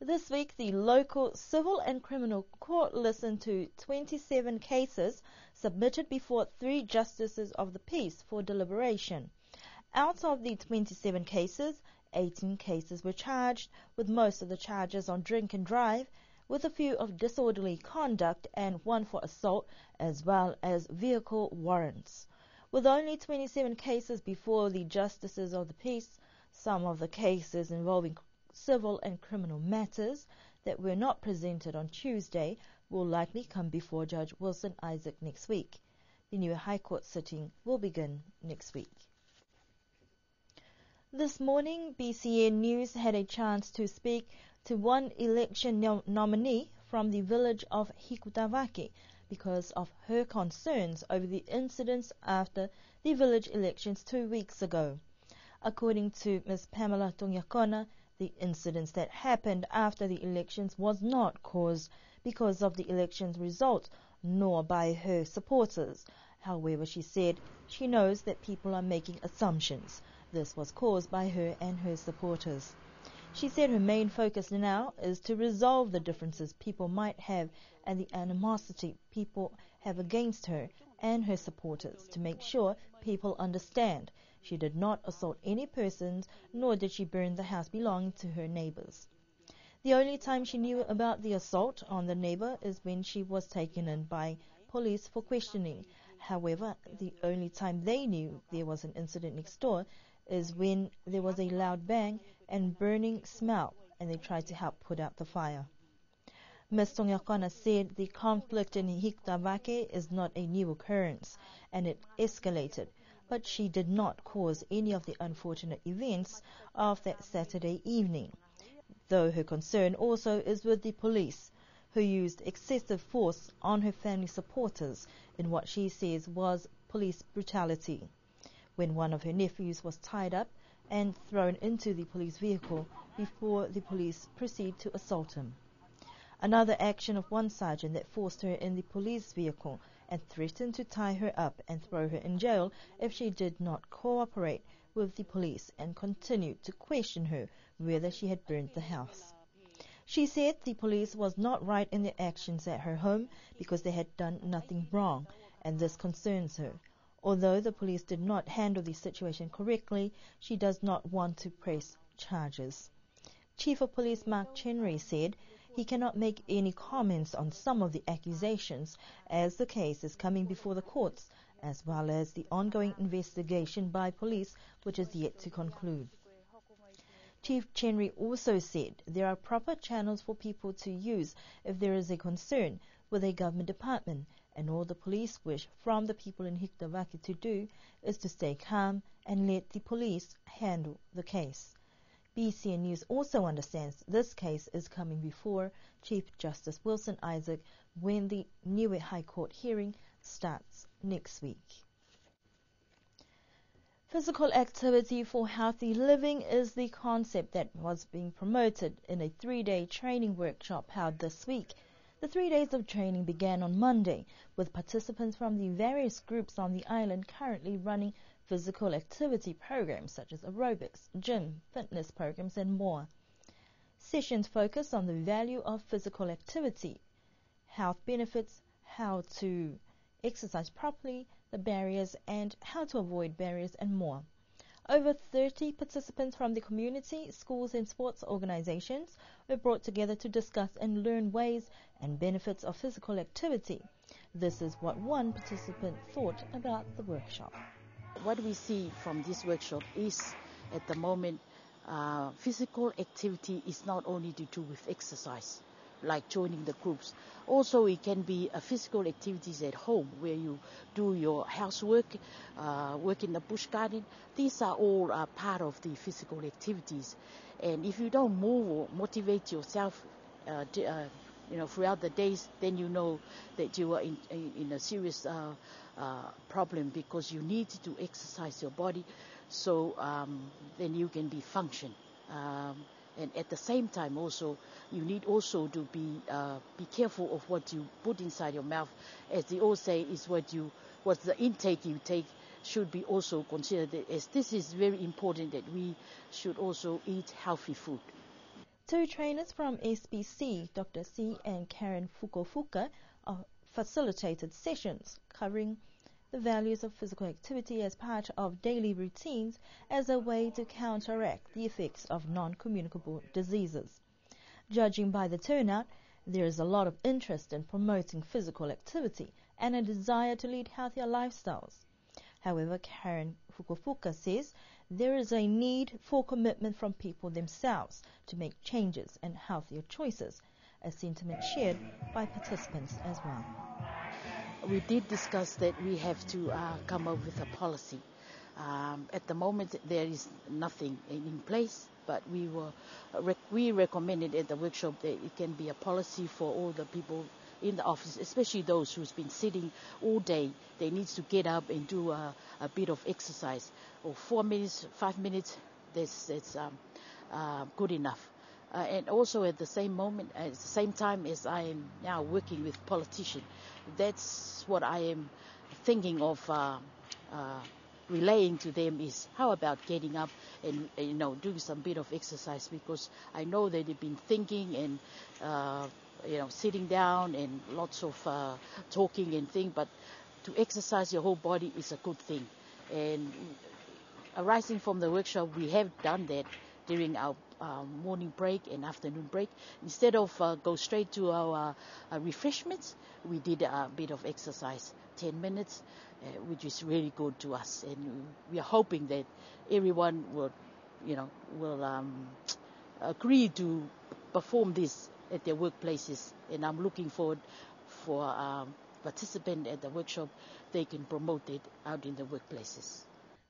This week, the local civil and criminal court listened to 27 cases submitted before 3 justices of the peace for deliberation. Out of the 27 cases, 18 cases were charged, with most of the charges on drink and drive, with a few of disorderly conduct and 1 for assault, as well as vehicle warrants. With only 27 cases before the justices of the peace, some of the cases involving civil and criminal matters that were not presented on Tuesday will likely come before Judge Wilson Isaac next week. The new High Court sitting will begin next week. This morning, BCN News had a chance to speak to one election nominee from the village of Hikutavake because of her concerns over the incidents after the village elections 2 weeks ago. According to Ms. Pamela Tongakona, the incidents that happened after the elections was not caused because of the election's results, nor by her supporters. However, she said she knows that people are making assumptions. This was caused by her and her supporters. She said her main focus now is to resolve the differences people might have and the animosity people have against her and her supporters to make sure people understand. She did not assault any persons, nor did she burn the house belonging to her neighbors. The only time she knew about the assault on the neighbor is when she was taken in by police for questioning. However, the only time they knew there was an incident next door is when there was a loud bang and burning smell, and they tried to help put out the fire. Ms. Tongakona said the conflict in Hikutavake is not a new occurrence, and it escalated, but she did not cause any of the unfortunate events of that Saturday evening, though her concern also is with the police, who used excessive force on her family supporters in what she says was police brutality, when one of her nephews was tied up and thrown into the police vehicle before the police proceed to assault him. Another action of one sergeant that forced her in the police vehicle and threatened to tie her up and throw her in jail if she did not cooperate with the police, and continued to question her whether she had burnt the house. She said the police was not right in their actions at her home because they had done nothing wrong, and this concerns her. Although the police did not handle the situation correctly, she does not want to press charges. Chief of Police Mark Chenry said he cannot make any comments on some of the accusations as the case is coming before the courts, as well as the ongoing investigation by police, which is yet to conclude. Chief Chenry also said there are proper channels for people to use if there is a concern with a government department, and all the police wish from the people in Hikutavake to do is to stay calm and let the police handle the case. BCN News also understands this case is coming before Chief Justice Wilson Isaac when the Niue High Court hearing starts next week. Physical activity for healthy living is the concept that was being promoted in a 3-day training workshop held this week. The 3 days of training began on Monday, with participants from the various groups on the island currently running physical activity programs such as aerobics, gym, fitness programs, and more. Sessions focus on the value of physical activity, health benefits, how to exercise properly, the barriers, and how to avoid barriers, and more. Over 30 participants from the community, schools, and sports organizations were brought together to discuss and learn ways and benefits of physical activity. This is what one participant thought about the workshop. What we see from this workshop is, at the moment, physical activity is not only to do with exercise, like joining the groups. Also, it can be physical activities at home where you do your housework, work in the bush garden. These are all part of the physical activities. And if you don't move or motivate yourself throughout the days, then you know that you are in a serious problem, because you need to exercise your body, so then you can be function. And at the same time also, you need also to be careful of what you put inside your mouth. As they all say, is what's the intake you take should be also considered, as this is very important that we should also eat healthy food. Two trainers from SBC, Dr. C and Karen Fukufuka, facilitated sessions covering the values of physical activity as part of daily routines as a way to counteract the effects of non-communicable diseases. Judging by the turnout, there is a lot of interest in promoting physical activity and a desire to lead healthier lifestyles. However, Karen Fukufuka says there is a need for commitment from people themselves to make changes and healthier choices, a sentiment shared by participants as well. We did discuss that we have to come up with a policy. At the moment, there is nothing in place, but we recommended at the workshop that it can be a policy for all the people in the office, especially those who's been sitting all day. They need to get up and do a bit of exercise, or 4 minutes, 5 minutes. That's good enough. And also at the same time as I am now working with politicians, that's what I am thinking of relaying to them is how about getting up and doing some bit of exercise, because I know that they've been thinking and sitting down and lots of talking and things, but to exercise your whole body is a good thing. And arising from the workshop, we have done that during our morning break and afternoon break. Instead of go straight to our refreshments, we did a bit of exercise, 10 minutes, which is really good to us. And we are hoping that everyone will agree to perform this at their workplaces. And I'm looking forward for participants at the workshop. They can promote it out in the workplaces.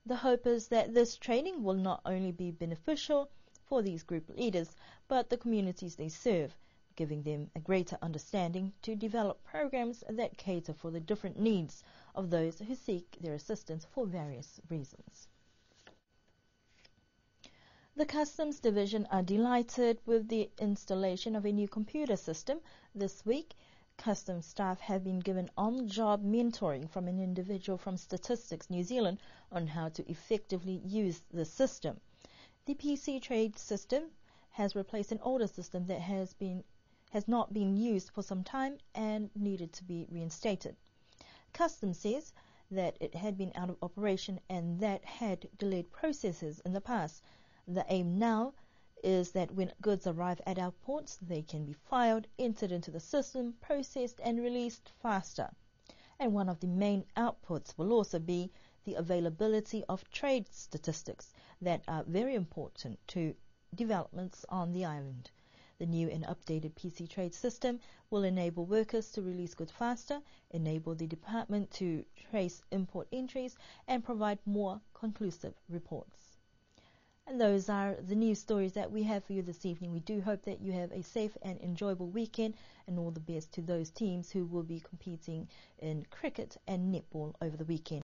The hope is that this training will not only be beneficial for these group leaders, but the communities they serve, giving them a greater understanding to develop programs that cater for the different needs of those who seek their assistance for various reasons. The Customs Division are delighted with the installation of a new computer system. This week, Customs staff have been given on-the-job mentoring from an individual from Statistics New Zealand on how to effectively use the system. The PC Trade system has replaced an older system that has not been used for some time and needed to be reinstated. Customs says that it had been out of operation and that had delayed processes in the past. The aim now is that when goods arrive at our ports, they can be filed, entered into the system, processed and released faster. And one of the main outputs will also be the availability of trade statistics that are very important to developments on the island. The new and updated PC Trade system will enable workers to release goods faster, enable the department to trace import entries, and provide more conclusive reports. And those are the news stories that we have for you this evening. We do hope that you have a safe and enjoyable weekend, and all the best to those teams who will be competing in cricket and netball over the weekend.